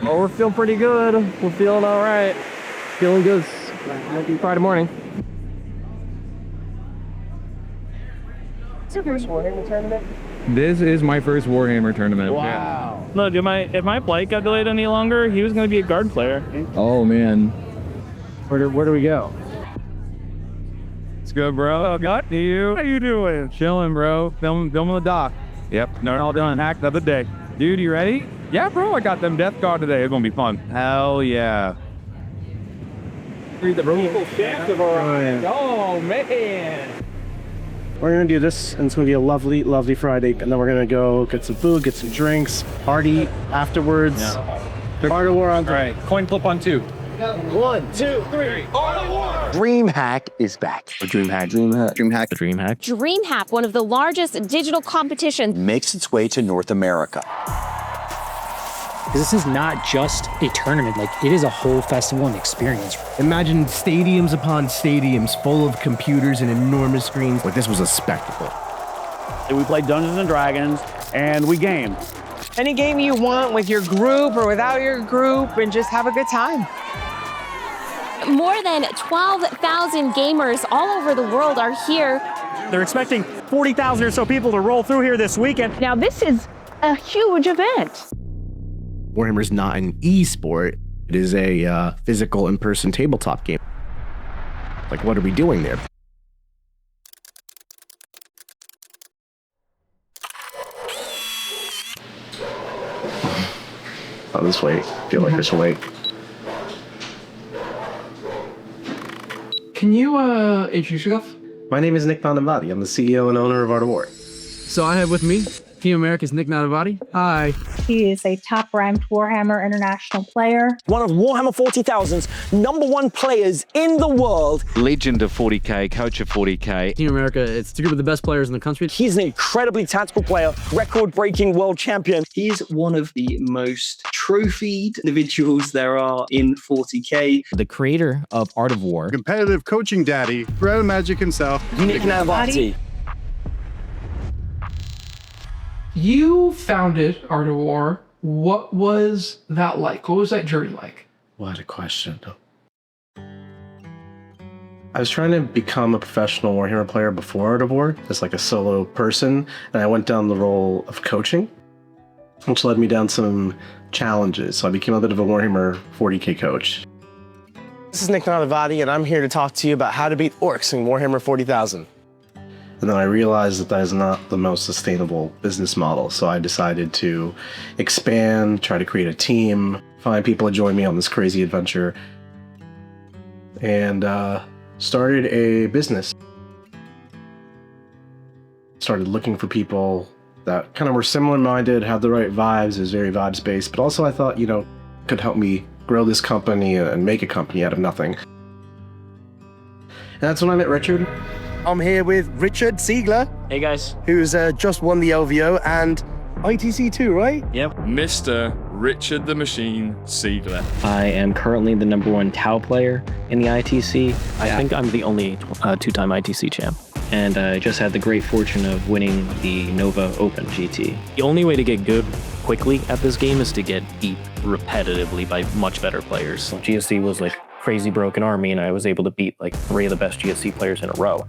Oh, we're feeling pretty good. We're feeling all right. Feeling good. Happy Friday morning. Is your first Warhammer tournament? This is my first Warhammer tournament. Wow. No, if my flight got delayed any longer, he was going to be a guard player. Oh, man. Where do we go? It's good, bro. Got you. How you doing? Chilling, bro. Filming the doc. Yep. No, all done. Hack the other day. Dude, you ready? Yeah, bro. I got them Death Guard today. It's gonna be fun. Hell yeah. Read the beautiful shaft of our Oh, man. We're gonna do this, and it's gonna be a lovely, lovely Friday. And then we're gonna go get some food, get some drinks, party afterwards. Art of War on 3. All right, coin flip on 2. 1, 2, 3. Art of War. Dreamhack is back. Dreamhack. Dreamhack, one of the largest digital competitions, Makes its way to North America. This is not just a tournament, like it is a whole festival and experience. Imagine stadiums upon stadiums full of computers and enormous screens. Like this was a spectacle. We played Dungeons and Dragons and we gamed. Any game you want with your group or without your group and just have a good time. more than 12,000 gamers all over the world are here. They're expecting 40,000 or so people to roll through here this weekend. Now this is a huge event. Warhammer is not an e-sport. It is a physical in-person tabletop game. Like, what are we doing there? Oh, this way. I feel like this way. Can you introduce yourself? My name is Nick Bonavati. I'm the CEO and owner of Art of War. So I have with me Team America's Nick Bonavati. Hi. He is a top-ranked Warhammer International player. One of Warhammer 40,000's #1 players in the world. Legend of 40K, coach of 40K. Team America, it's a group of the best players in the country. He's an incredibly tactical player, record-breaking world champion. He's one of the most trophied individuals there are in 40K. The creator of Art of War. Competitive coaching daddy, Brown Magic himself. Nick Bonavati. You founded Art of War. What was that like? What was that journey like? What a question. I was trying to become a professional Warhammer player before Art of War, as like a solo person, and I went down the role of coaching, which led me down some challenges. So I became a bit of a Warhammer 40K coach. This is Nick Bonavati, and I'm here to talk to you about how to beat orcs in Warhammer 40,000. And then I realized that that is not the most sustainable business model. So I decided to expand, try to create a team, find people to join me on this crazy adventure, and started a business. Started looking for people that kind of were similar-minded, had the right vibes, it was very vibes-based, but also I thought, you know, could help me grow this company and make a company out of nothing. And that's when I met Richard. I'm here with Richard Siegler. Hey guys. Who's just won the LVO and ITC 2, right? Yep. Mr. Richard the Machine Siegler. I am currently the #1 Tau player in the ITC. I think I'm the only two-time ITC champ. And I just had the great fortune of winning the Nova Open GT. The only way to get good quickly at this game is to get beat repetitively by much better players. GSC was like crazy broken army, and I was able to beat like 3 of the best GSC players in a row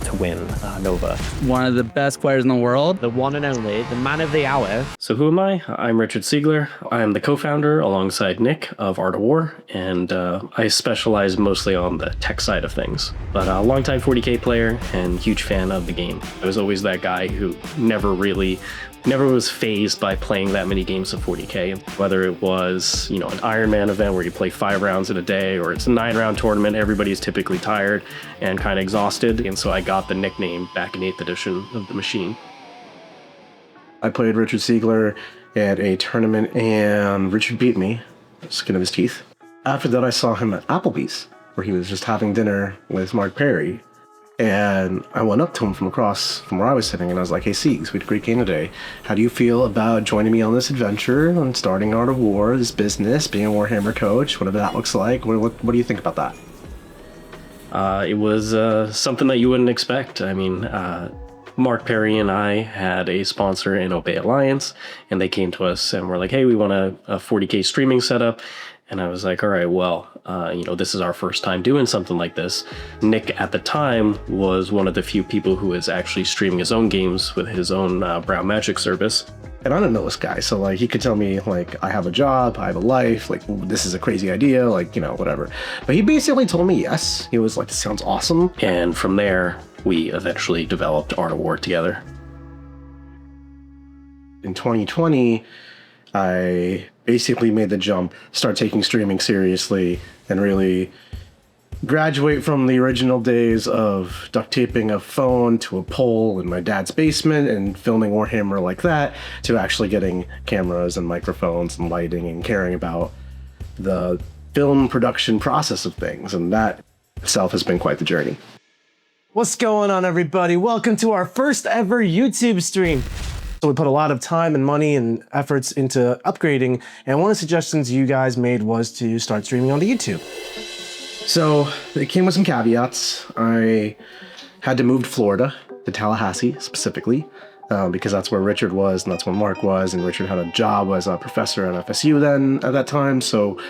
to win Nova. One of the best players in the world. The one and only, the man of the hour. So who am I? I'm Richard Siegler. I am the co-founder alongside Nick of Art of War, and I specialize mostly on the tech side of things. But a longtime 40K player and huge fan of the game. I was always that guy who never was fazed by playing that many games of 40K, whether it was, you know, an Iron Man event where you play 5 rounds in a day, or it's a 9-round tournament. Everybody's typically tired and kind of exhausted, and so I got the nickname back in 8th edition of the Machine. I played Richard Siegler at a tournament, and Richard beat me, skin of his teeth. After that, I saw him at Applebee's, where he was just having dinner with Mark Perry. And I went up to him from across from where I was sitting, and I was like, hey, Siegs, we had a great game today. How do you feel about joining me on this adventure and starting Art of War, this business, being a Warhammer coach, whatever that looks like? What do you think about that? It was something that you wouldn't expect. I mean, Mark Perry and I had a sponsor in Obey Alliance, and they came to us and were like, hey, we want a 40K streaming setup. And I was like, all right, well, this is our first time doing something like this. Nick at the time was one of the few people who was actually streaming his own games with his own Brown Magic service. And I don't know this guy, so like he could tell me like I have a job, I have a life, like this is a crazy idea, like whatever. But he basically told me yes. He was like, this sounds awesome. And from there, we eventually developed Art of War together. In 2020, I basically made the jump, start taking streaming seriously, and really graduate from the original days of duct taping a phone to a pole in my dad's basement and filming Warhammer like that, to actually getting cameras and microphones and lighting and caring about the film production process of things. And that itself has been quite the journey. What's going on, everybody? Welcome to our first ever YouTube stream. So we put a lot of time and money and efforts into upgrading, and one of the suggestions you guys made was to start streaming onto YouTube. So it came with some caveats. I had to move to Florida, to Tallahassee specifically, because that's where Richard was and that's where Mark was, and Richard had a job as a professor at FSU then at that time, so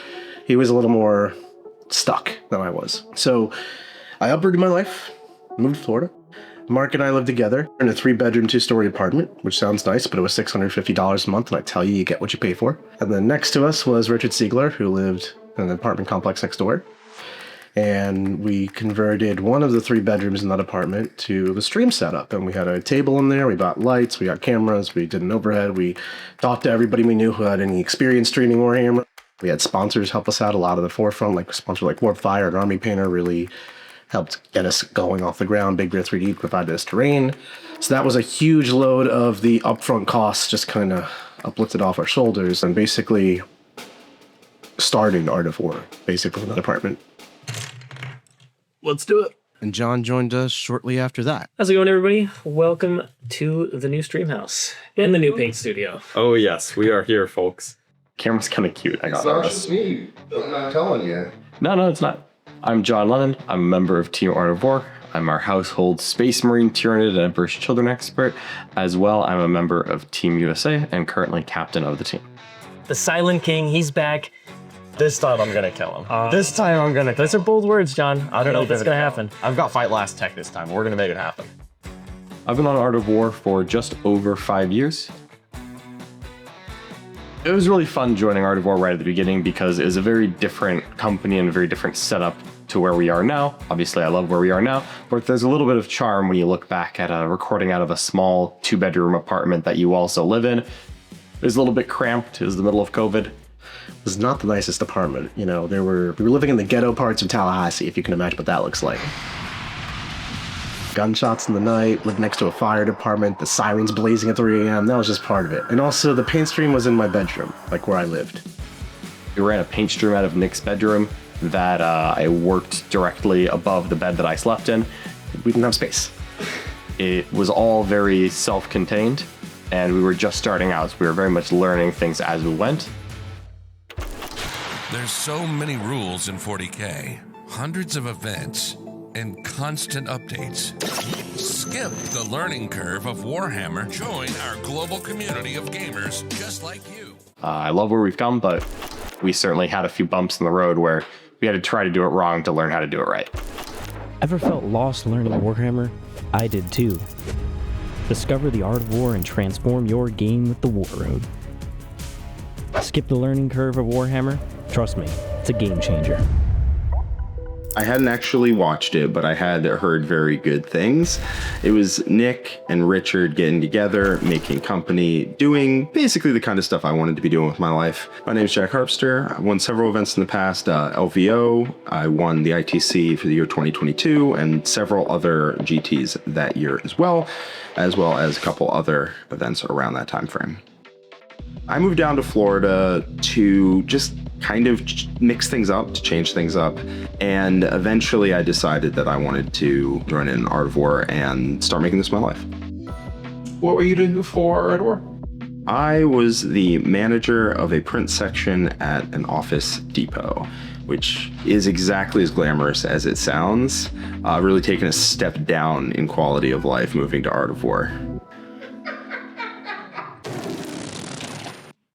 he was a little more stuck than I was. So I uprooted my life, moved to Florida. Mark and I lived together in a 3-bedroom, 2-story apartment, which sounds nice, but it was $650 a month, and I tell you, you get what you pay for. And then next to us was Richard Siegler, who lived in an apartment complex next door. And we converted one of the 3 bedrooms in that apartment to the stream setup. And we had a table in there, we bought lights, we got cameras, we did an overhead, we talked to everybody we knew who had any experience streaming Warhammer. We had sponsors help us out a lot of the forefront, like sponsors like Warpfire and Army Painter really helped get us going off the ground. Big Bear 3D provided us terrain. So that was a huge load of the upfront costs, just kind of uplifted off our shoulders and basically started Art of War, basically in that apartment. Let's do it. And John joined us shortly after that. How's it going, everybody? Welcome to the new stream house and the new paint studio. Oh yes, we are here, folks. Camera's kind of cute. I got It's not just me. I'm not telling you. No, it's not. I'm John Lennon. I'm a member of Team Art of War. I'm our household Space Marine Tyranid and Emperor's Children expert. As well, I'm a member of Team USA and currently captain of the team. The Silent King, he's back. This time I'm gonna kill him. This time I'm gonna kill him. Those are bold words, John. I don't know if it's gonna happen. I've got Fight Last Tech this time. We're gonna make it happen. I've been on Art of War for just over 5 years. It was really fun joining Art of War right at the beginning because it was a very different company and a very different setup to where we are now. Obviously, I love where we are now, but there's a little bit of charm when you look back at recording out of a small 2-bedroom apartment that you also live in. It was a little bit cramped. It was the middle of COVID. It was not the nicest apartment. We were living in the ghetto parts of Tallahassee, if you can imagine what that looks like. Gunshots in the night, lived next to a fire department, the sirens blazing at 3 a.m. That was just part of it. And also the paint stream was in my bedroom, like where I lived. We ran a paint stream out of Nick's bedroom that I worked directly above the bed that I slept in. We didn't have space. It was all very self-contained, and we were just starting out, so we were very much learning things as we went. There's so many rules in 40K, hundreds of events, and constant updates. Skip the learning curve of Warhammer. Join our global community of gamers just like you. I love where we've come, but we certainly had a few bumps in the road where we had to try to do it wrong to learn how to do it right. Ever felt lost learning Warhammer? I did too. Discover the art of war and transform your game with the War Road. Skip the learning curve of Warhammer? Trust me, it's a game changer. I hadn't actually watched it, but I had heard very good things. It was Nick and Richard getting together, making company, doing basically the kind of stuff I wanted to be doing with my life. My name is Jack Harpster. I won several events in the past, LVO. I won the ITC for the year 2022 and several other GTs that year as well as a couple other events around that time frame. I moved down to Florida to just kind of mix things up, to change things up. And eventually I decided that I wanted to join in Art of War and start making this my life. What were you doing before Art of War? I was the manager of a print section at an Office Depot, which is exactly as glamorous as it sounds, really taking a step down in quality of life moving to Art of War.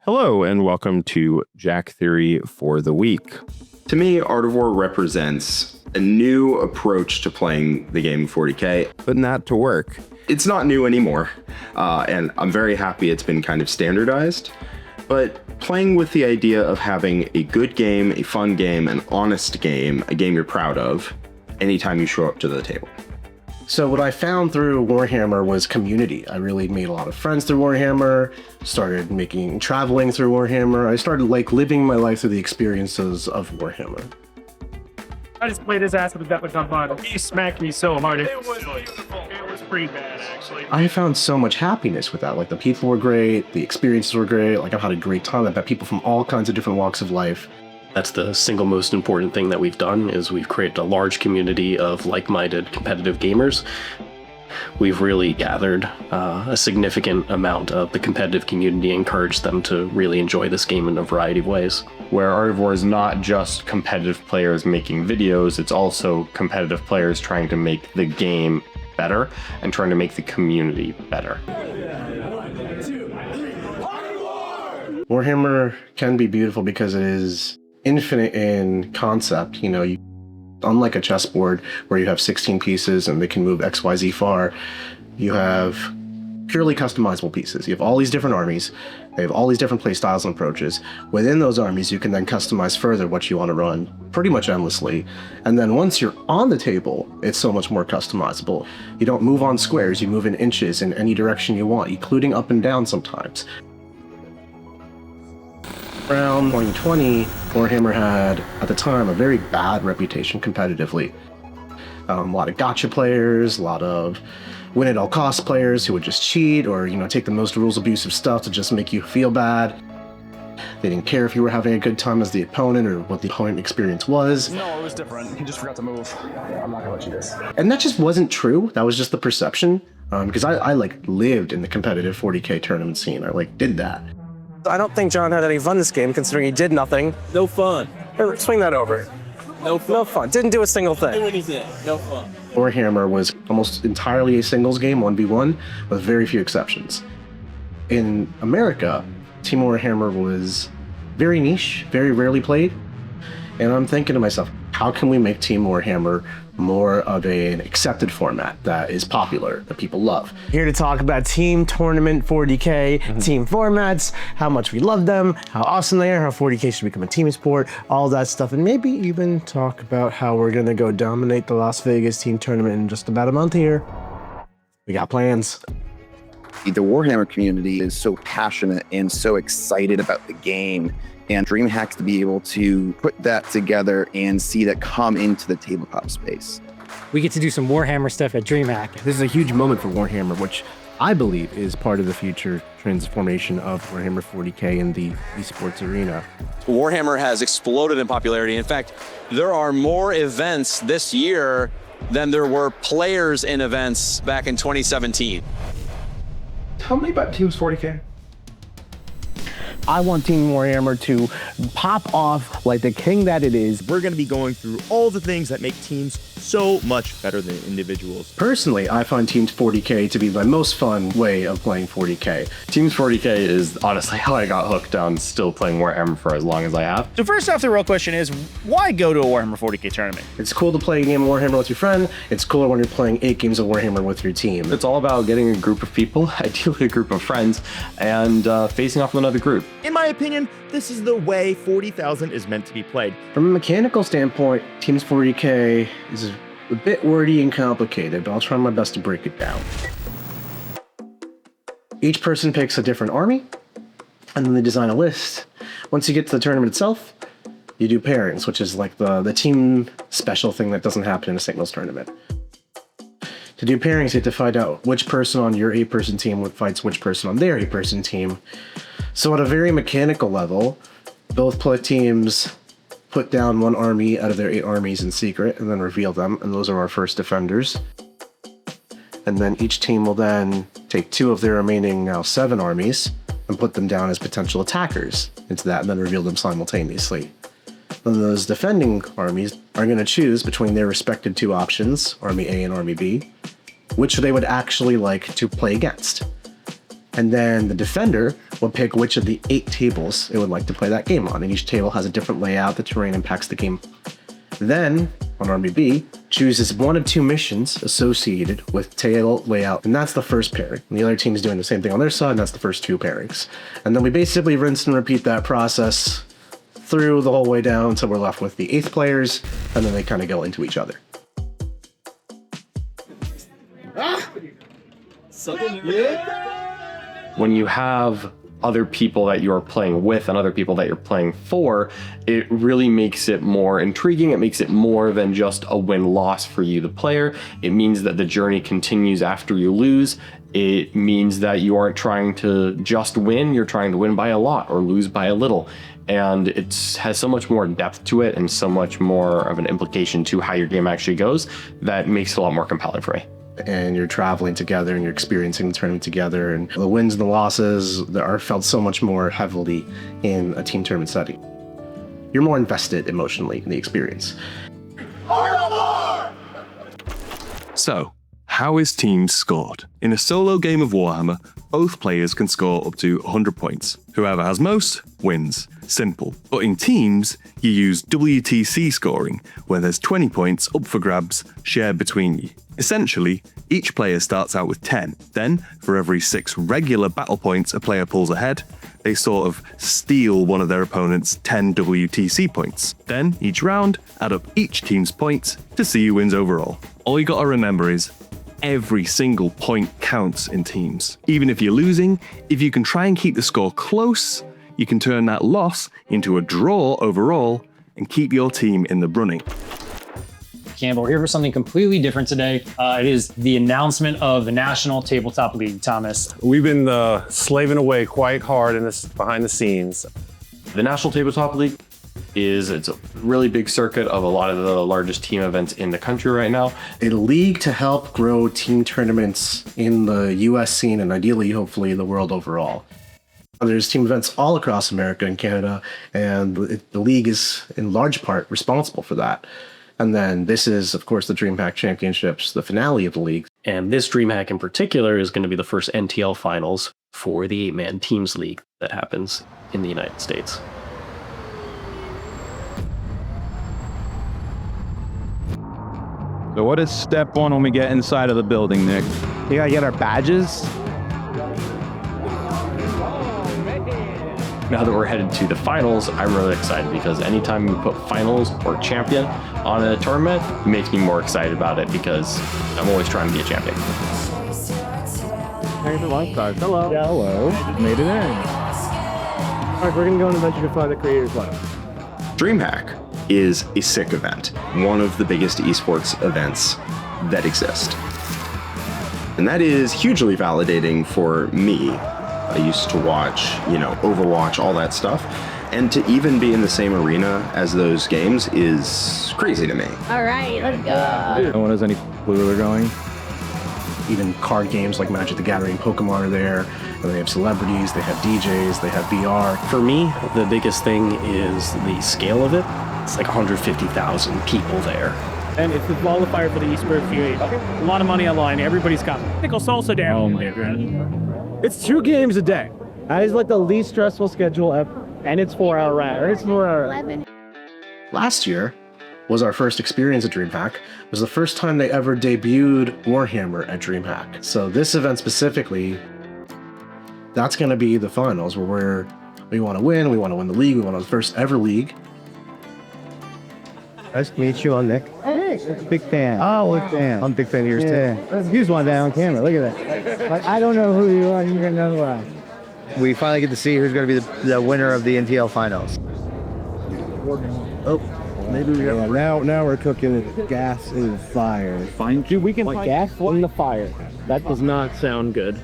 Hello, and welcome to Jack Theory for the Week. To me, Art of War represents a new approach to playing the game 40K, putting that to work. It's not new anymore, and I'm very happy it's been kind of standardized, but playing with the idea of having a good game, a fun game, an honest game, a game you're proud of, anytime you show up to the table. So what I found through Warhammer was community. I really made a lot of friends through Warhammer, started traveling through Warhammer. I started living my life through the experiences of Warhammer. I just played his ass with a death with gunpowder. He smacked me so hard. It was beautiful. It was pretty bad, actually. I found so much happiness with that. The people were great, the experiences were great. I've had a great time. I met people from all kinds of different walks of life. That's the single most important thing that we've done, is we've created a large community of like-minded competitive gamers. We've really gathered a significant amount of the competitive community, encouraged them to really enjoy this game in a variety of ways. Where Art of War is not just competitive players making videos, it's also competitive players trying to make the game better and trying to make the community better. Warhammer can be beautiful because it is infinite in concept. Unlike a chessboard where you have 16 pieces and they can move XYZ far, you have purely customizable pieces. You have all these different armies, they have all these different play styles and approaches. Within those armies, you can then customize further what you want to run pretty much endlessly. And then once you're on the table, it's so much more customizable. You don't move on squares, you move in inches in any direction you want, including up and down sometimes. Around 2020, Warhammer had, at the time, a very bad reputation competitively. A lot of gotcha players, a lot of win-at-all-cost players who would just cheat or, take the most rules-abusive stuff to just make you feel bad. They didn't care if you were having a good time as the opponent or what the opponent experience was. No, it was different. He just forgot to move. I'm not gonna let you this. And that just wasn't true. That was just the perception. Because I lived in the competitive 40K tournament scene. I did that. I don't think John had any fun this game, considering he did nothing. No fun. Here, swing that over. No fun. No fun. Didn't do a single thing. Do anything. No fun. Warhammer was almost entirely a singles game, 1v1, with very few exceptions. In America, Team Warhammer was very niche, very rarely played. And I'm thinking to myself, how can we make Team Warhammer more of an accepted format that is popular, that people love? Here to talk about Team Tournament 40K, team formats, how much we love them, how awesome they are, how 40K should become a team sport, all that stuff, and maybe even talk about how we're gonna go dominate the Las Vegas team tournament in just about a month here. We got plans. The Warhammer community is so passionate and so excited about the game, and Dreamhack to be able to put that together and see that come into the tabletop space. We get to do some Warhammer stuff at Dreamhack. This is a huge moment for Warhammer, which I believe is part of the future transformation of Warhammer 40K in the esports arena. Warhammer has exploded in popularity. In fact, there are more events this year than there were players in events back in 2017. Tell me about Teams 40K. I want Team Warhammer to pop off like the king that it is. We're going to be going through all the things that make teams so much better than individuals. Personally, I find Teams 40K to be my most fun way of playing 40K. Teams 40K is honestly how I got hooked on still playing Warhammer for as long as I have. So first off, the real question is, why go to a Warhammer 40K tournament? It's cool to play a game of Warhammer with your friend. It's cooler when you're playing 8 games of Warhammer with your team. It's all about getting a group of people, ideally a group of friends, and facing off with another group. In my opinion, this is the way 40,000 is meant to be played. From a mechanical standpoint, Teams 40K is a bit wordy and complicated, but I'll try my best to break it down. Each person picks a different army, and then they design a list. Once you get to the tournament itself, you do pairings, which is like the team special thing that doesn't happen in a singles tournament. To do pairings, you have to find out which person on your 8-person team fights which person on their 8-person team. So at a very mechanical level, both teams put down one army out of their 8 armies in secret and then reveal them, and those are our first defenders. And then each team will then take 2 of their remaining now 7 armies, and put them down as potential attackers into that and then reveal them simultaneously. Then those defending armies are going to choose between their respective two options, Army A and Army B, which they would actually like to play against. And then the defender will pick which of the 8 tables it would like to play that game on, and each table has a different layout, the terrain impacts the game. Then, on Army B, chooses 1 of 2 missions associated with table layout, and that's the first pairing. And the other team's doing the same thing on their side, and that's the first 2 pairings. And then we basically rinse and repeat that process through the whole way down until we're left with the 8th players, and then they kind of go into each other. When you have other people that you're playing with and other people that you're playing for, it really makes it more intriguing. It makes it more than just a win-loss for you, the player. It means that the journey continues after you lose. It means that you aren't trying to just win, you're trying to win by a lot or lose by a little. And it has so much more depth to it and so much more of an implication to how your game actually goes that makes it a lot more compelling for me. And you're traveling together and you're experiencing the tournament together, and the wins and the losses that are felt so much more heavily in a team tournament setting. You're more invested emotionally in the experience. So, how is teams scored? In a solo game of Warhammer, both players can score up to 100 points. Whoever has most wins. Simple. But in teams, you use WTC scoring, where there's 20 points up for grabs shared between you. Essentially, each player starts out with 10. Then, for every 6 regular battle points a player pulls ahead, they sort of steal one of their opponent's 10 WTC points. Then, each round, add up each team's points to see who wins overall. All you gotta remember is, every single point counts in teams. Even if you're losing, if you can try and keep the score close, you can turn that loss into a draw overall and keep your team in the running. Campbell, here for something completely different today. It is the announcement of the National Tabletop League, Thomas. We've been slaving away quite hard in this behind the scenes. The National Tabletop League it's a really big circuit of a lot of the largest team events in the country right now. A league to help grow team tournaments in the US scene and ideally, hopefully, the world overall. There's team events all across America and Canada, and the league is in large part responsible for that. And then this is, of course, the Dreamhack Championships, the finale of the league. And this Dreamhack in particular is going to be the first NTL Finals for the 8-man teams league that happens in the United States. So what is step 1 when we get inside of the building, Nick? We gotta get our badges. Now that we're headed to the finals, I'm really excited because anytime you put finals or champion on a tournament, it makes me more excited about it because I'm always trying to be a champion. Hello. Yeah, hello. Made it in. All right, we're gonna go on an adventure to find the creators live. Dreamhack is a sick event, one of the biggest esports events that exist. And that is hugely validating for me. I used to watch, Overwatch, all that stuff. And to even be in the same arena as those games is crazy to me. All right, let's go. No one has any clue where they're going. Even card games like Magic the Gathering, Pokemon are there. And they have celebrities, they have DJs, they have VR. For me, the biggest thing is the scale of it. It's like 150,000 people there. And it's the qualifier for the Esports UA. A lot of money online. Everybody's got pickle salsa down. It's 2 games a day. That is like the least stressful schedule ever. And it's 4-hour round. It's 4-hour. Last year was our first experience at Dreamhack. It was the first time they ever debuted Warhammer at Dreamhack. So this event specifically, that's going to be the finals where we want to win. We want to win the league. We want the first ever league. Nice to meet you. I'm Nick. Hey, big fan. Oh, big fan. I'm a big fan of yours too. Here's one down on camera. Look at that. Like, I don't know who you are. You're gonna know who I am. We finally get to see who's going to be the winner of the NTL Finals. Oh, maybe we are. Now we're cooking gas in the fire. Dude, we can find gas in the fire. That does not sound good.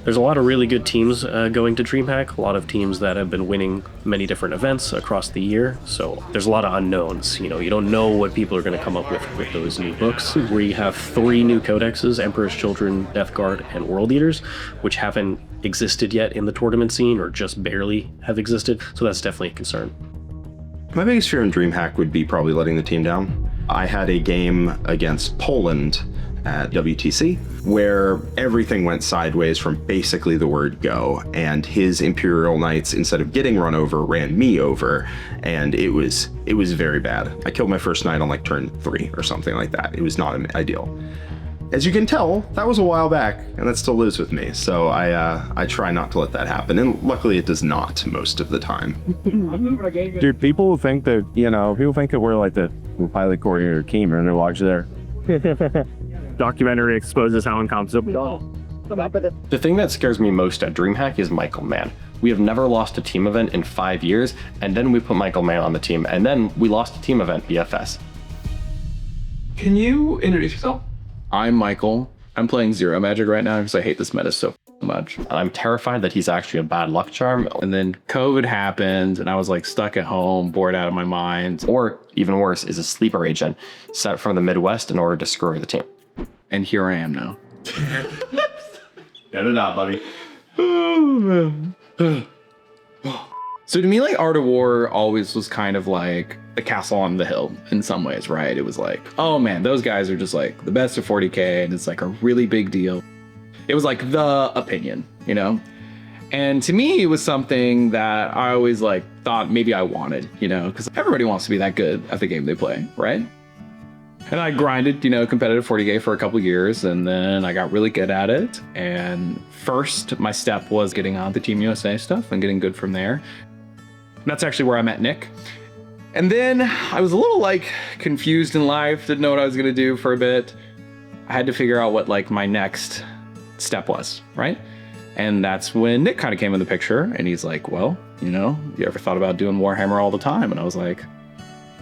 There's a lot of really good teams going to Dreamhack, a lot of teams that have been winning many different events across the year, so there's a lot of unknowns. You don't know what people are going to come up with those new books. We have 3 new codexes, Emperor's Children, Death Guard, and World Eaters, which haven't existed yet in the tournament scene, or just barely have existed. So that's definitely a concern. My biggest fear in Dreamhack would be probably letting the team down. I had a game against Poland at WTC where everything went sideways from basically the word go, and his Imperial Knights, instead of getting run over, ran me over, and it was very bad. I killed my first knight on like turn 3 or something like that. It was not ideal. As you can tell, that was a while back, and that still lives with me. So I try not to let that happen, and luckily it does not most of the time. Dude, people think that, people think that we're like the pilot coordinator team, and they're watching there. Documentary exposes how incompetent. The thing that scares me most at Dreamhack is Michael Mann. We have never lost a team event in 5 years, and then we put Michael Mann on the team, and then we lost a team event, BFS. Can you introduce yourself? I'm Michael. I'm playing Zero Magic right now because I hate this meta so much. I'm terrified that he's actually a bad luck charm. And then COVID happened and I was like stuck at home, bored out of my mind. Or even worse, is a sleeper agent sent from the Midwest in order to screw the team. And here I am now. Get it out, buddy. Oh, man. So to me, like, Art of War always was kind of like the castle on the hill in some ways, right? It was like, oh man, those guys are just like the best of 40K, and it's like a really big deal. It was like the opinion, And to me, it was something that I always like thought maybe I wanted, because everybody wants to be that good at the game they play, right? And I grinded, competitive 40K for a couple years, and then I got really good at it. And first, my step was getting on the Team USA stuff and getting good from there. And that's actually where I met Nick. And then I was a little like confused in life, didn't know what I was gonna do for a bit. I had to figure out what like my next step was, right? And that's when Nick kind of came in the picture, and he's like, well, you ever thought about doing Warhammer all the time? And I was like,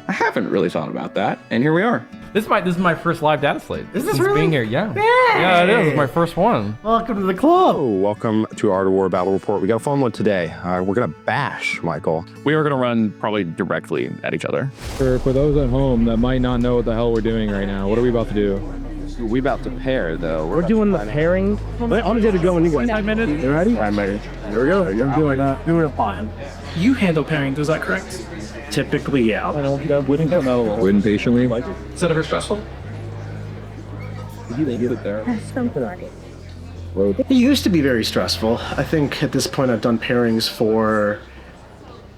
I haven't really thought about that, and here we are. This is my first live data slate. Is this since really? Being here, yeah. Yeah, it is. It's my first one. Welcome to the club. Oh, welcome to Art of War Battle Report. We got a fun one today. We're gonna bash Michael. We are gonna run probably directly at each other. For those at home that might not know what the hell we're doing right now, what are we about to do? We about to pair though. We're doing the pairing. I'm gonna get it going. You guys. 5 minutes. You ready? I'm ready. Here we go. I'm doing that. Doing it fine. You handle pairing, is that correct? Typically, yeah. Waiting patiently. Is that ever stressful? It used to be very stressful. I think at this point I've done pairings for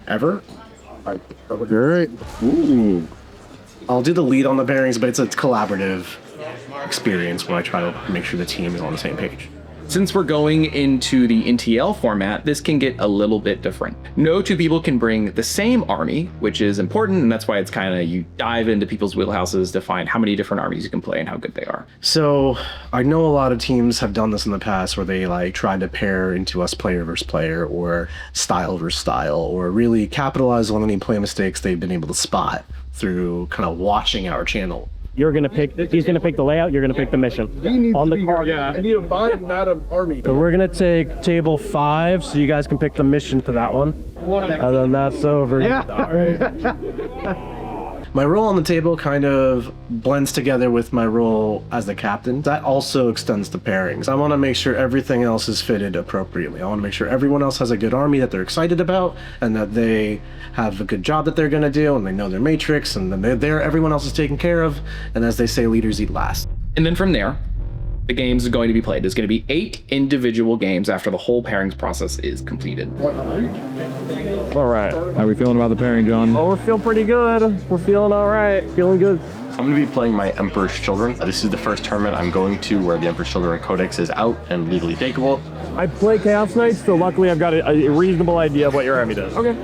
ever. All right. Ooh. I'll do the lead on the pairings, but it's a collaborative experience where I try to make sure the team is on the same page. Since we're going into the NTL format, this can get a little bit different. No two people can bring the same army, which is important, and that's why it's kind of, you dive into people's wheelhouses to find how many different armies you can play and how good they are. So I know a lot of teams have done this in the past where they like tried to pair into us player versus player or style versus style, or really capitalize on any play mistakes they've been able to spot through kind of watching our channel. You're gonna pick. He's gonna pick the layout. You're gonna pick the mission. On the card. Yeah. I need a vibe, not an army. So we're gonna take table 5, so you guys can pick the mission to that one. And then that's over. Yeah. All right. My role on the table kind of blends together with my role as the captain. That also extends to pairings. I want to make sure everything else is fitted appropriately. I want to make sure everyone else has a good army that they're excited about, and that they have a good job that they're going to do, and they know their matrix, and then everyone else is taken care of. And as they say, leaders eat last. And then from there, the games are going to be played. There's going to be 8 individual games after the whole pairings process is completed. All right. How are we feeling about the pairing, John? Oh, we're feeling pretty good. We're feeling all right. Feeling good. I'm going to be playing my Emperor's Children. This is the first tournament I'm going to where the Emperor's Children Codex is out and legally takeable. I play Chaos Knights, so luckily I've got a reasonable idea of what your army does. Okay.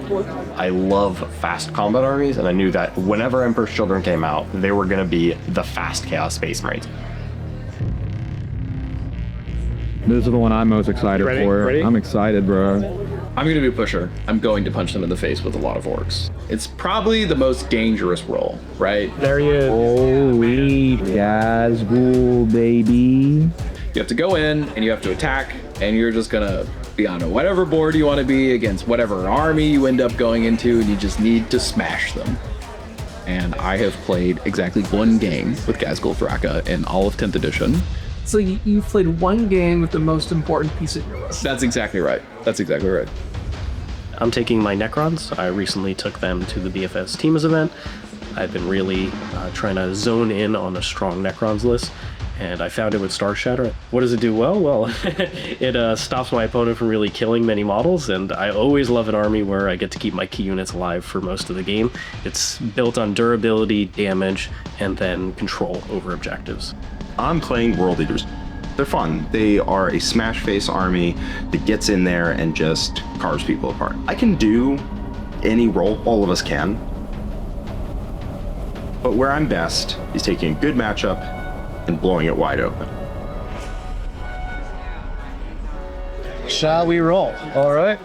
I love fast combat armies, and I knew that whenever Emperor's Children came out, they were going to be the fast Chaos Space Marines. This is the one I'm most excited for. Ready? I'm excited, bro. I'm going to be a pusher. I'm going to punch them in the face with a lot of orcs. It's probably the most dangerous role, right? There he is. Holy Gazgul, baby. You have to go in and you have to attack, and you're just going to be on whatever board you want to be against whatever army you end up going into, and you just need to smash them. And I have played exactly 1 game with Gazgul Thraka in all of 10th edition. So you played one game with the most important piece of your list. That's exactly right. That's exactly right. I'm taking my Necrons. I recently took them to the BFS Teams event. I've been really trying to zone in on a strong Necrons list, and I found it with Star Shatter. What does it do well? Well, it stops my opponent from really killing many models, and I always love an army where I get to keep my key units alive for most of the game. It's built on durability, damage, and then control over objectives. I'm playing World Eaters. They're fun. They are a smash face army that gets in there and just carves people apart. I can do any role, all of us can. But where I'm best is taking a good matchup and blowing it wide open. Shall we roll? All right.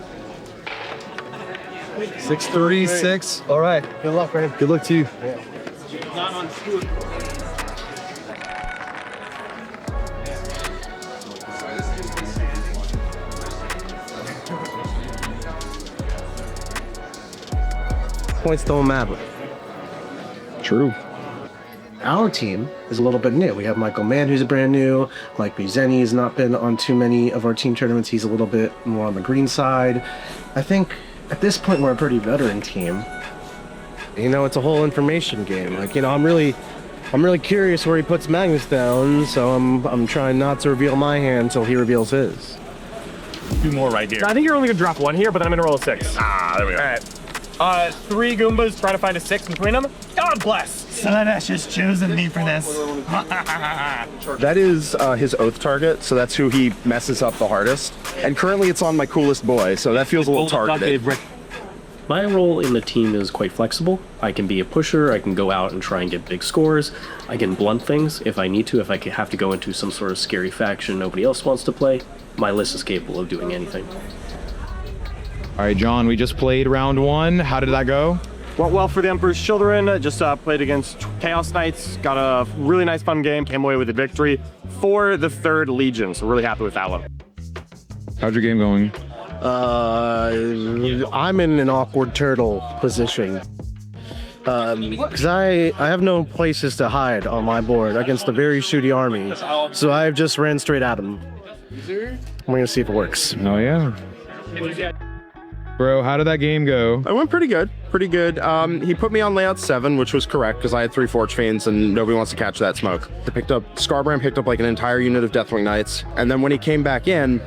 636. All right. Good luck, Brandon. Good luck to you. Points don't matter. True. Our team is a little bit new. We have Michael Mann, who's brand new. Mike Buzeni has not been on too many of our team tournaments. He's a little bit more on the green side. I think at this point we're a pretty veteran team. You know, it's a whole information game. Like, you know, I'm really curious where he puts Magnus down, so I'm trying not to reveal my hand until he reveals his. 2 more right here. I think you're only gonna drop 1 here, but then I'm gonna roll a 6. There we go. All right. 3 Goombas, try to find a 6 between them. God bless. Slanesh has chosen me for this. That is his oath target, so that's who he messes up the hardest. And currently it's on my coolest boy, so that feels a little targeted. My role in the team is quite flexible. I can be a pusher, I can go out and try and get big scores, I can blunt things if I need to, if I have to go into some sort of scary faction nobody else wants to play. My list is capable of doing anything. All right, John, we just played round 1. How did that go? Went well for the Emperor's Children. Just played against Chaos Knights. Got a really nice fun game. Came away with a victory for the 3rd Legion. So really happy with that one. How's your game going? I'm in an awkward turtle position. Because I have no places to hide on my board against a very shooty army. So I've just ran straight at him. We're gonna see if it works. Oh yeah. Bro, how did that game go? I went pretty good, pretty good. He put me on layout 7, which was correct because I had 3 Forge Fiends and nobody wants to catch that smoke. I picked up, Scarbrand picked up like an entire unit of Deathwing Knights. And then when he came back in,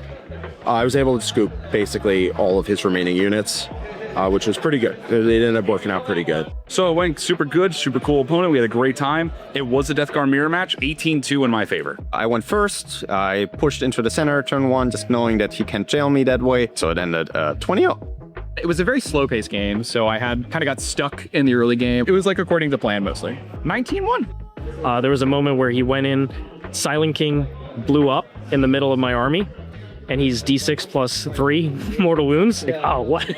I was able to scoop basically all of his remaining units, which was pretty good. It ended up working out pretty good. So it went super good, super cool opponent. We had a great time. It was a Death Guard mirror match, 18-2 in my favor. I went first. I pushed into the center turn 1, just knowing that he can't jail me that way. So it ended 20-0. It was a very slow-paced game, so I kind of got stuck in the early game. It was like according to plan mostly. 19-1. There was a moment where he went in, Silent King blew up in the middle of my army, and he's D6 plus 3 mortal wounds. Like, oh, what?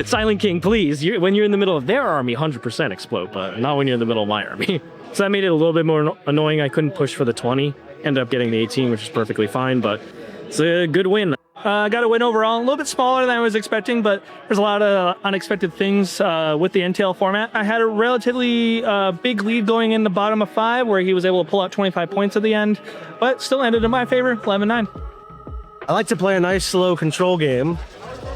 Silent King, please. When you're in the middle of their army, 100% explode, but not when you're in the middle of my army. So that made it a little bit more annoying. I couldn't push for the 20. Ended up getting the 18, which is perfectly fine, but it's a good win. Got a win overall, a little bit smaller than I was expecting, but there's a lot of unexpected things with the NTL format. I had a relatively big lead going in the bottom of 5, where he was able to pull out 25 points at the end, but still ended in my favor, 11-9. I like to play a nice, slow control game,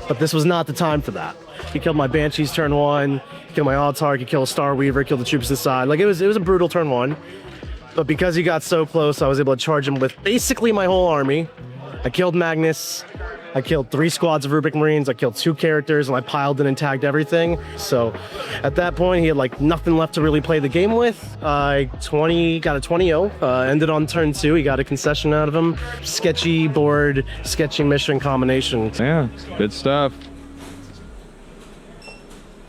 but this was not the time for that. He killed my Banshees turn 1, killed my Autarch, he killed a Star Weaver, killed the troops inside. Like, it was a brutal turn 1, but because he got so close, I was able to charge him with basically my whole army. I killed Magnus, I killed 3 squads of Rubik Marines, I killed 2 characters, and I piled in and tagged everything. So at that point, he had like nothing left to really play the game with. I got a 20-0, ended on turn 2, he got a concession out of him. Sketchy board, sketchy mission combination. Yeah, good stuff.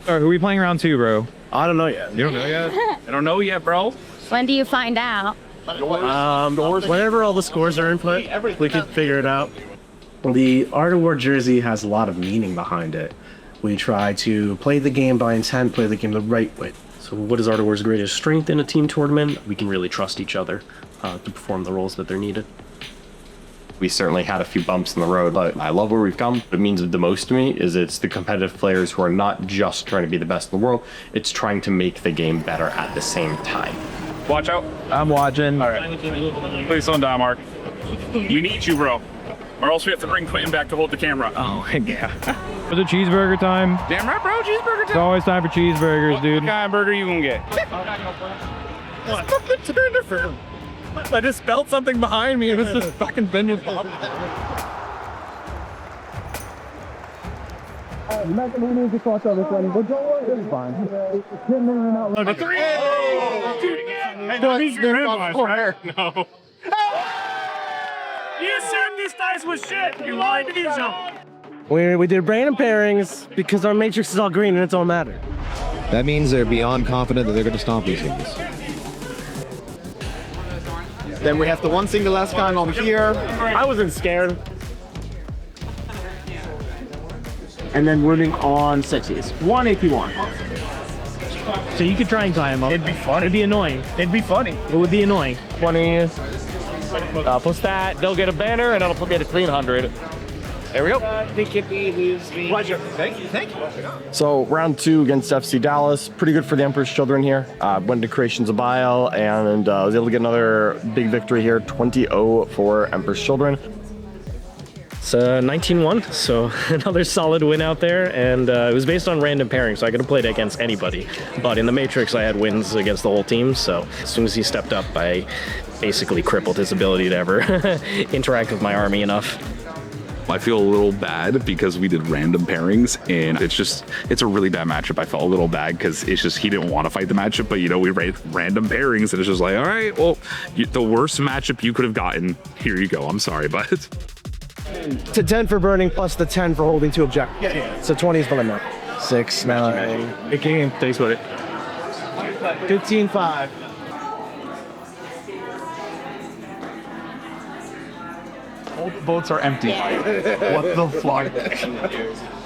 All right, who are we playing round 2, bro? I don't know yet. You don't know yet? I don't know yet, bro. When do you find out? Whenever all the scores are input, we can figure it out. The Art of War jersey has a lot of meaning behind it. We try to play the game by intent, play the game the right way. So what is Art of War's greatest strength in a team tournament? We can really trust each other to perform the roles that they're needed. We certainly had a few bumps in the road, but I love where we've come. What it means the most to me is it's the competitive players who are not just trying to be the best in the world, it's trying to make the game better at the same time. Watch out. I'm watching. All right. Please don't die, Mark. We need you, bro. Or else we have to bring Quentin back to hold the camera. Oh, yeah. Was it cheeseburger time? Damn right, bro. Cheeseburger time. It's always time for cheeseburgers, dude. What kind of burger you gonna get? I just felt something behind me. It was just fucking bending. I'm not going to need to cross over this one, but don't worry, it's fine. A three! Oh! No. You said these dice was shit. You lied to yourself. We did random pairings because our matrix is all green and it's all matter. That means they're beyond confident that they're going to stomp these things. Then we have the one single last gun on here. I wasn't scared. And then running on sixes. 1 AP1. So you could try and climb up. It'd be funny. It'd be annoying. It'd be funny. It would be annoying. 20. Plus that, they'll get a banner, and I'll get a clean 100. There we go. Pleasure. Thank you. So round 2 against FC Dallas, pretty good for the Emperor's Children here. Went to Creations of Bile and was able to get another big victory here, 20-0 for Emperor's Children. It's 19-1, so another solid win out there, and it was based on random pairing, so I could have played against anybody. But in the Matrix, I had wins against the whole team, so as soon as he stepped up, I basically crippled his ability to ever interact with my army enough. I feel a little bad because we did random pairings, and it's a really bad matchup. I felt a little bad because it's just he didn't want to fight the matchup, but we rated random pairings, and it's just like, all right, well, the worst matchup you could have gotten, here you go. I'm sorry, but To 10 for burning plus the 10 for holding 2 objectives. Yeah. So 20 is the limit. 6, 9. Good game. Thanks, buddy. 15-5. all the boats are empty. What the fuck?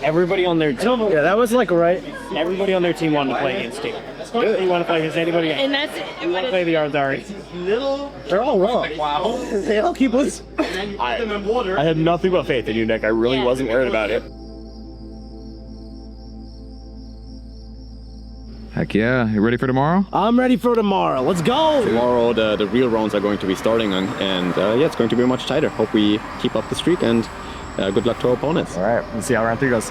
Everybody on their team. Yeah, that was like right. Everybody on their team wanted to play against team. You want to play against anybody else? And that's You want to play the Ardari. They're all wrong. Wow. They all keep us. I had nothing but faith in you, Nick. I really wasn't worried about it. Heck yeah. You ready for tomorrow? I'm ready for tomorrow. Let's go. Tomorrow, the real rounds are going to be starting, and yeah, it's going to be much tighter. Hope we keep up the streak, and good luck to our opponents. All right, let's see how round 3 goes.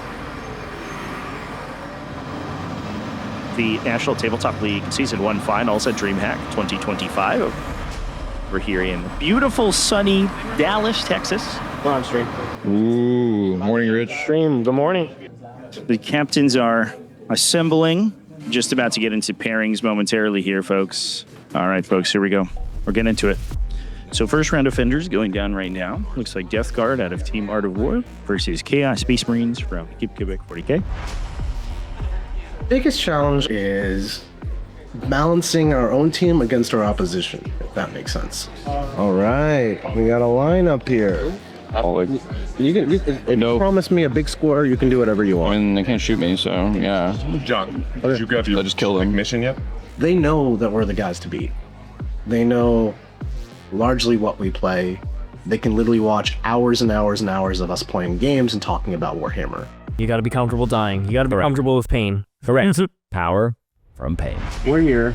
The National Tabletop League Season 1 Finals at Dreamhack 2025. We're here in beautiful, sunny Dallas, Texas. We're on stream. Ooh, morning, Rich. Stream, good morning. The captains are assembling. Just about to get into pairings momentarily here, folks. All right, folks, here we go. We're getting into it. So first round offenders going down right now. Looks like Death Guard out of Team Art of War versus Chaos Space Marines from Quebec 40K. Biggest challenge is balancing our own team against our opposition, if that makes sense. All right, we got a lineup here. You promise me a big score, you can do whatever you want. I mean, they can't shoot me, so yeah. John, did you grab your just killed him. mission yet? They know that we're the guys to beat. They know largely what we play. They can literally watch hours and hours and hours of us playing games and talking about Warhammer. You gotta be comfortable dying. You gotta be comfortable with pain. Correct. Power from pain. We're here.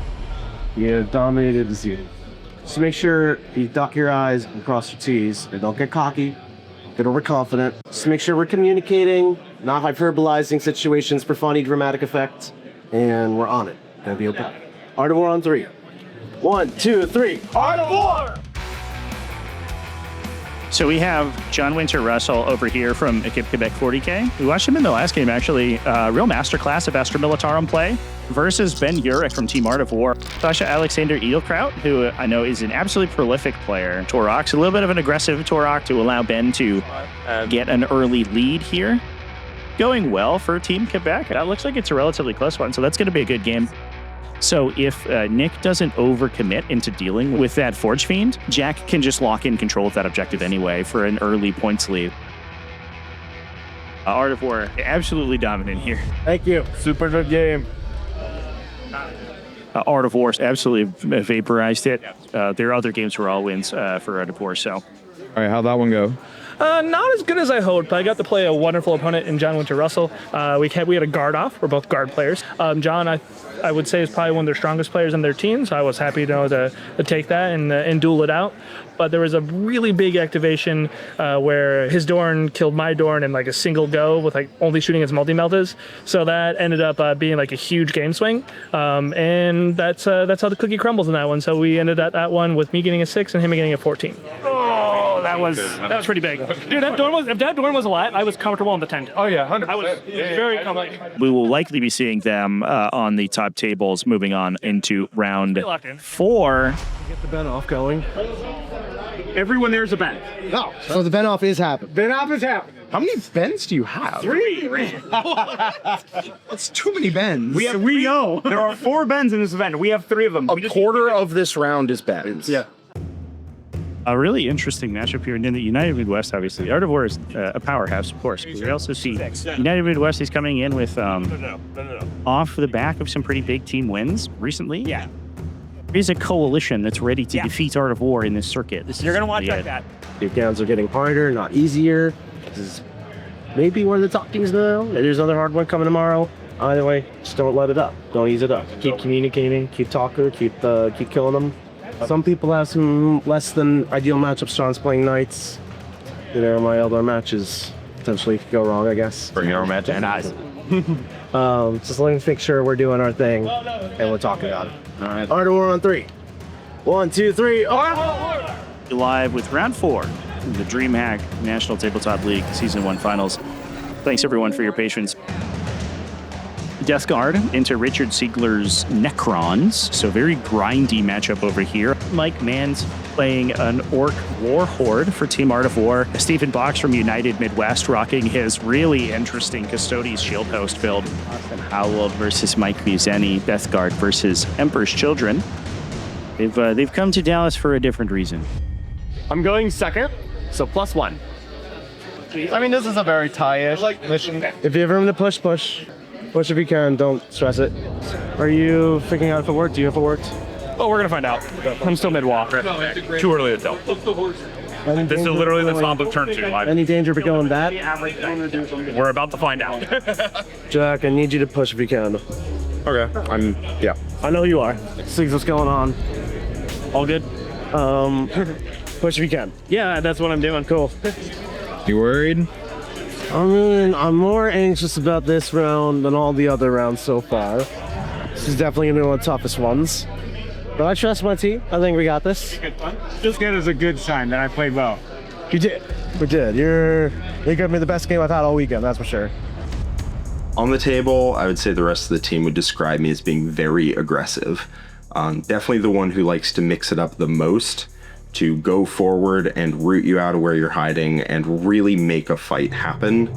You have dominated the scene. Just make sure you dot your I's and cross your T's, and don't get cocky, get overconfident. Just make sure we're communicating, not hyperbolizing situations for funny, dramatic effect, and we're on it. Gonna be okay. Art of War on 3. 1, 2, 3. Art of War! So we have John Winter Russell over here from Quebec 40K. We watched him in the last game, actually. Real masterclass of Astra Militarum play versus Ben Urich from Team Art of War. Sasha Alexander Eelkraut, who I know is an absolutely prolific player. Torok, a little bit of an aggressive Torok to allow Ben to get an early lead here. Going well for Team Quebec. That looks like it's a relatively close one, so that's going to be a good game. So if Nick doesn't overcommit into dealing with that Forge Fiend, Jack can just lock in control of that objective anyway for an early points lead. Art of War, absolutely dominant here. Thank you. Super good game. Art of War absolutely vaporized it. There are other games were all wins for Art of War, so. All right, how'd that one go? Not as good as I hoped, but I got to play a wonderful opponent in John Winter Russell. We had a guard off. We're both guard players. John, I would say, is probably one of their strongest players in their team, so I was happy to take that and duel it out. But there was a really big activation where his Dorn killed my Dorn in like a single go with like only shooting his multi-meltas. So that ended up being like a huge game swing. And that's how the cookie crumbles in that one. So we ended at that one with me getting a 6 and him getting a 14. Oh, that was pretty big. Dude, if that Dorn was alive, I was comfortable on the 10. Oh yeah, 100%. I was very comfortable. We will likely be seeing them on the top tables moving on into round 4. Get the Ben off going. Everyone there's a Ben. Oh, so the Ben off is happening. Ben off is happening. How many Bens do you have? 3. That's too many Bens. We know. There are 4 Bens in this event. We have 3 of them. A quarter of this round is Bens. Yeah. A really interesting matchup here. And in the United Midwest, obviously, Art of War is a powerhouse, of course. But we also see United Midwest is coming in with off the back of some pretty big team wins recently. Yeah. There is a coalition that's ready to defeat Art of War in this circuit. You're going to watch that. The accounts are getting harder, not easier. This is maybe where the talking's now. There's another hard one coming tomorrow. Either way, just don't let it up. Don't ease it up. Keep communicating, keep talking, keep killing them. Some people have some less than ideal matchups. John's playing knights. My other matches potentially could go wrong, I guess. Bring our match and eyes. Just let me make sure we're doing our thing and we're talking about it. All right. Art of War on 3. 1, 2, 3. Live with round 4 in the Dreamhack National Tabletop League Season 1 Finals. Thanks everyone for your patience. Death Guard into Richard Siegler's Necrons. So very grindy matchup over here. Mike Mann's playing an Orc War Horde for Team Art of War. Stephen Box from United Midwest rocking his really interesting Custodes Shield Host build. Austin Howell versus Mike Museni. Death Guard versus Emperor's Children. They've come to Dallas for a different reason. I'm going second, so +1. I mean, this is a very tie-ish mission. If you have room to push. Push if you can, don't stress it. Are you figuring out if it worked? Do you know if it worked? Oh, we're going to find out. I'm still mid-walk. Too early to tell. This is literally the top of turn 2. Any danger of going bad? We're about to find out. Jack, I need you to push if you can. Okay, yeah. I know you are. See what's going on. All good? Push if you can. Yeah, that's what I'm doing. Cool. You worried? I'm more anxious about this round than all the other rounds so far. This is definitely gonna be one of the toughest ones. But I trust my team. I think we got this. This game is a good sign that I played well. You did. We did. You're giving me the best game I've had all weekend, that's for sure. On the table, I would say the rest of the team would describe me as being very aggressive. Definitely the one who likes to mix it up the most, to go forward and root you out of where you're hiding and really make a fight happen.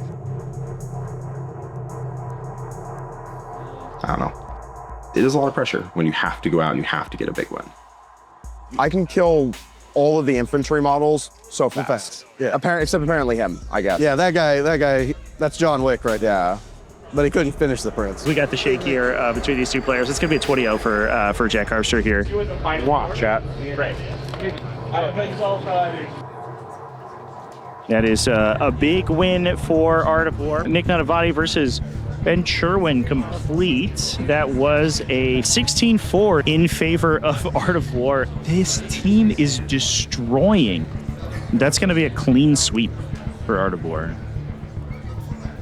I don't know. It is a lot of pressure when you have to go out and you have to get a big win. I can kill all of the infantry models so fast. Yeah. Except apparently him, I guess. Yeah, that guy, that's John Wick right there. But he couldn't finish the Prince. We got the shake here between these two players. It's going to be a 20-0 for Jack Harvester here. Watch, chat. Right. That is a big win for Art of War. Nick Nanavati versus Ben Sherwin complete. That was a 16-4 in favor of Art of War. This team is destroying. That's going to be a clean sweep for Art of War.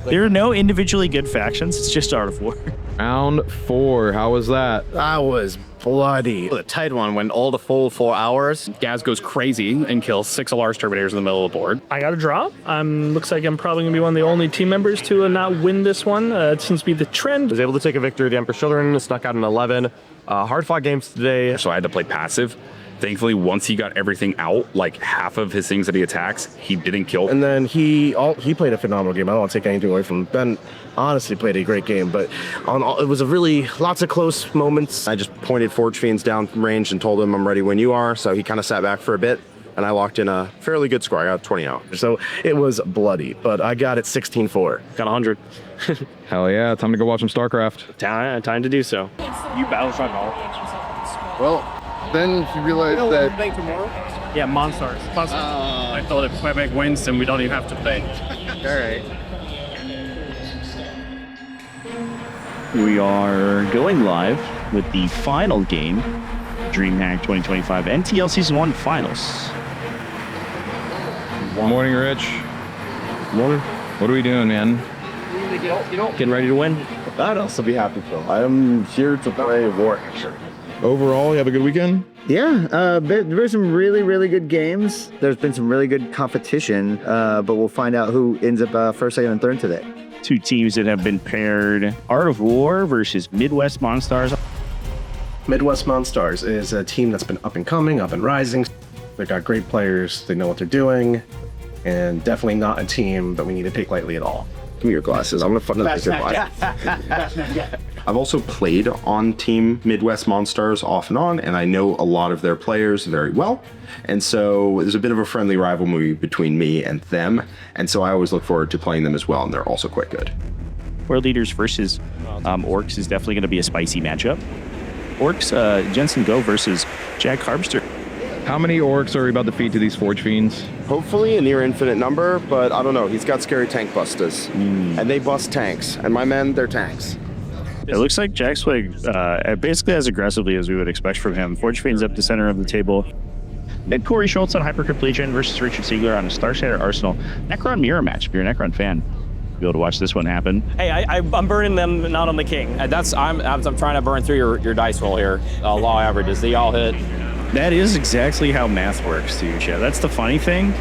There are no individually good factions. It's just Art of War. Round 4. How was that? That was bloody. The tight one went all the full 4 hours. Gaz goes crazy and kills 6 Alar's Terminators in the middle of the board. I got a draw. Looks like I'm probably going to be one of the only team members to not win this one. It seems to be the trend. Was able to take a victory. The Emperor's Children snuck out an 11. Hard-fought games today. So I had to play passive. Thankfully, once he got everything out, like half of his things that he attacks, he didn't kill. And then he played a phenomenal game. I don't want to take anything away from him. Ben honestly played a great game, but it was a really lots of close moments. I just pointed Forge Fiends down range and told him I'm ready when you are, so he kind of sat back for a bit, and I locked in a fairly good score. I got 20 out. So it was bloody, but I got it 16-4. Got 100. Hell yeah, time to go watch some StarCraft. Time to do so. You Battlefront all. Well, then you realize that Yeah, Monstars. I thought if Quebec wins, then we don't even have to play. All right. We are going live with the final game, Dreamhack 2025 NTL Season 1 Finals. Morning, Rich. Morning. What are we doing, man? Getting ready to win. I'd also be happy, Phil. I'm here to play Warhammer. Overall, you have a good weekend? Yeah, there were some really good games. There's been some really good competition, but we'll find out who ends up first, second, and third today. Two teams that have been paired, Art of War versus Midwest Monstars. Midwest Monstars is a team that's been up and coming, up and rising. They've got great players, they know what they're doing, and definitely not a team that we need to take lightly at all. Give me your glasses. I'm gonna fucking take your glasses. I've also played on Team Midwest Monstars off and on, and I know a lot of their players very well. And so there's a bit of a friendly rivalry between me and them. And so I always look forward to playing them as well, and they're also quite good. World Leaders versus Orcs is definitely going to be a spicy matchup. Orcs, Jensen Go versus Jack Harbster. How many orcs are we about to feed to these Forge Fiends? Hopefully a near infinite number, but I don't know. He's got scary tank busters. And they bust tanks. And my men, they're tanks. It looks like Jack Swig basically as aggressively as we would expect from him. Forge Fiend's up the center of the table. Then Corey Schultz on Hypercrypt Legion versus Richard Siegler on a Starshatter Arsenal. Necron Mirror match, if you're a Necron fan. You'll be able to watch this one happen. Hey, I'm burning them not on the king. I'm trying to burn through your dice roll here. Law averages, they all hit. That is exactly how math works, too, Chad. That's the funny thing.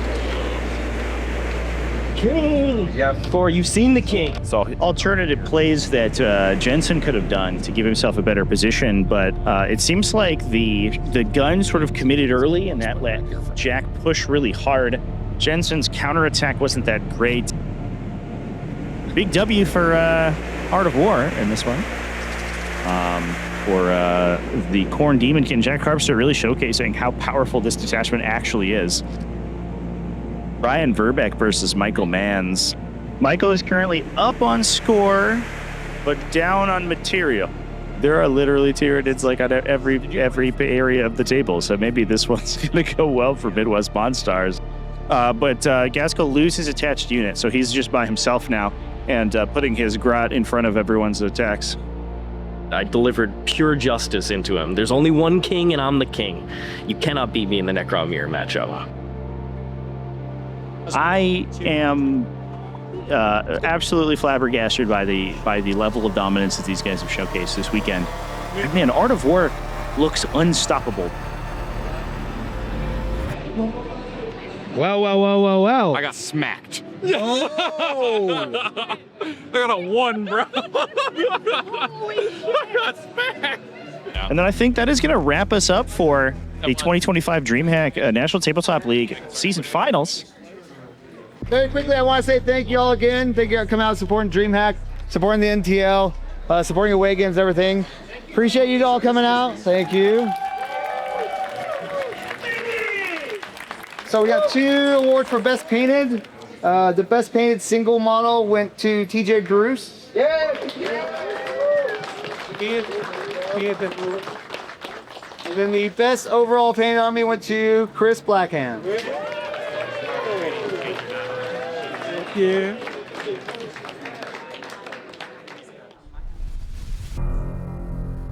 King! Yeah. Corey, you've seen the king. So alternative plays that Jensen could have done to give himself a better position, but it seems like the gun sort of committed early, and that let Jack push really hard. Jensen's counterattack wasn't that great. Big W for Art of War in this one. For the Khorne Demonkin, Jack Harpster really showcasing how powerful this detachment actually is. Brian Verbeck versus Michael Manns. Michael is currently up on score, but down on material. There are literally Tyranids like on every area of the table, so maybe this one's going to go well for Midwest Monstars. But Gaskell loses attached unit, so he's just by himself now and putting his Grot in front of everyone's attacks. I delivered pure justice into him. There's only one king, and I'm the king. You cannot beat me in the Necron Mirror matchup. I am absolutely flabbergasted by the level of dominance that these guys have showcased this weekend. Man, Art of War looks unstoppable. Wow. I got smacked. Oh! I got a 1, bro. I got smacked. And then I think that is going to wrap us up for the 2025 DreamHack National Tabletop League Season Finals. Very quickly, I want to say thank you all again. Thank you for coming out supporting DreamHack, supporting the NTL, supporting away games, everything. Appreciate you all coming out. Thank you. So we got 2 awards for Best Painted. The Best Painted single model went to TJ Bruce. Yeah. And then the Best Overall Painted Army went to Chris Blackhand. Thank you.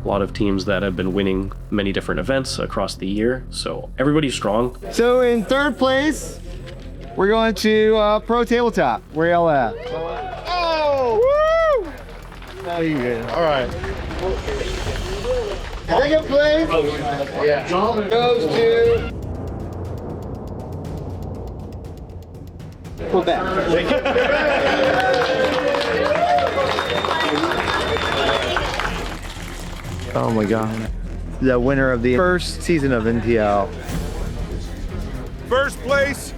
A lot of teams that have been winning many different events across the year, so everybody's strong. So in 3rd place, we're going to Pro Tabletop. Where y'all at? Oh! Woo! Now you good. All right. 2nd place goes to Oh my god. The winner of the first season of NTL. First place.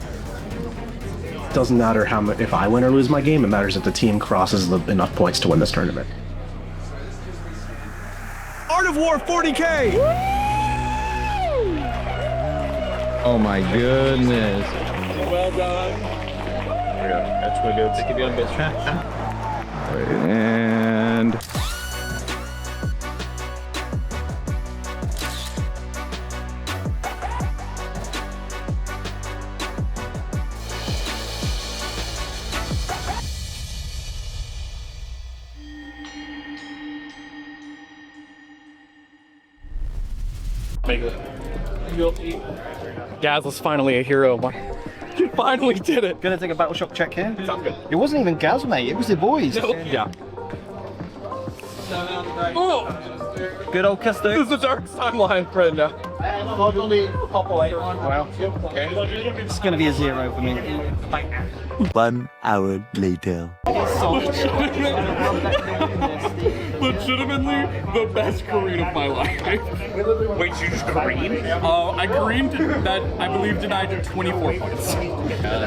Doesn't matter if I win or lose my game, it matters if the team crosses enough points to win this tournament. Art of War 40K. Oh my goodness. Well done. That's really good. They could be on bit. And Gaz was finally a hero. You finally did it. Gonna take a battle shock check here. Sounds good. It wasn't even Gaz, mate. It was the boys. Yeah. Oh! Good old Custo. This is the dark timeline right now. Wow. It's gonna be a 0 for me. 1 hour later. Legitimately the best green of my life. Wait, you just green? I greened that I believe denied 24 points.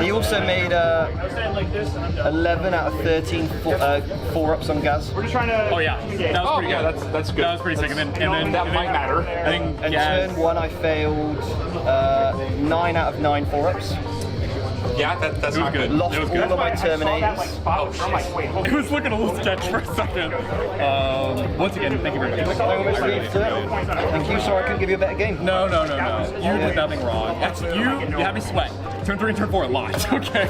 He also made 11 out of 13 4-ups on Gaz. We're just trying to. Oh yeah, that was pretty good. That's good. That was pretty sick. And then that might matter. I think And Gaz. turn 1 I failed 9 out of 9 4-ups. Yeah, that's not good. Lost It was all good. of my Terminators. Oh, shit. It was looking a little sketch for a second. Once again, thank you very much. Thank you, sorry I couldn't give you a better game. No. You did nothing wrong. That's you had me sweat. Turn 3 and turn 4 locked. Okay.